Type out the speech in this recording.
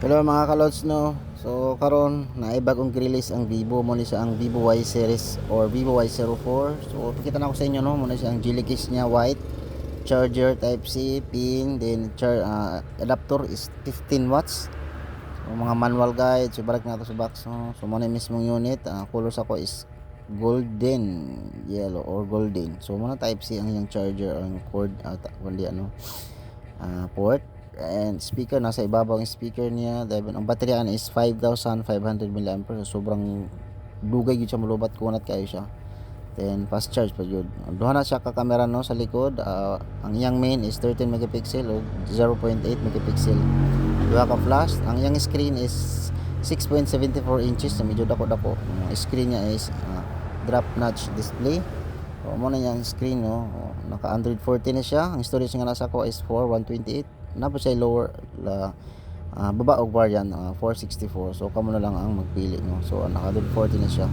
Hello mga kalods no. So karon naay bagong release ang Vivo mo ni sa ang Vivo Y series or Vivo Y04. So pakita na ko sa inyo no, mo na siya ang jelly case niya white, charger type C, pin, then adapter is 15 watts. So mga manual guide, so balik na to sa box no. So mo na mismong unit, colors ako is golden yellow or golden. So muna type C ang yung charger ang cord kundi port, and speaker nasa ibabaw yung speaker niya. Dahil ang baterya is 5,500 mAh, so sobrang dugay gyud siya, malubat kunat kayo siya. Then fast charge pa jud. Duha na siya ka camera no sa likod. Ang iyang main is 13 megapixel o 0.8 megapixel. Duha ka flash. Ang iyang screen is 6.74 inches, na medyo dako-dako. Ang screen niya is drop notch display. O mo na yung screen no. Naka Android 14 na siya. Ang storage nga nasa ko is 128. Napa siya lower baba og variant 464. So kamo na lang ang magpili no. So naka Android 14 na siya.